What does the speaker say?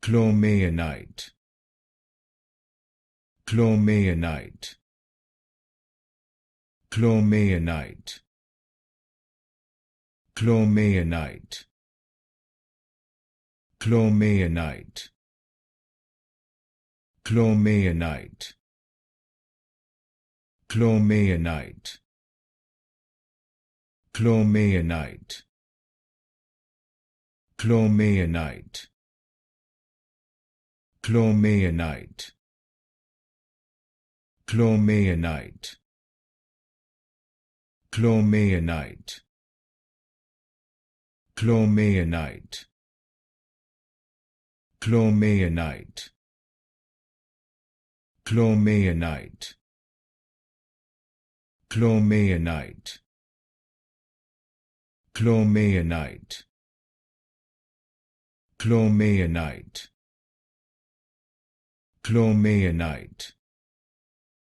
Chlormayenite, Chlormayenite, Chlormayenite, Chlormayenite, Chlormayenite, Chlormayenite, Chlormayenite, Chlormayenite, Chlormayenite, Chlormayenite, Chlormayenite, Chlormayenite, Chlormayenite, Chlormayenite, Chlormayenite, Chlormayenite, Chlormayenite, Chlormayenite, Chlormayenite,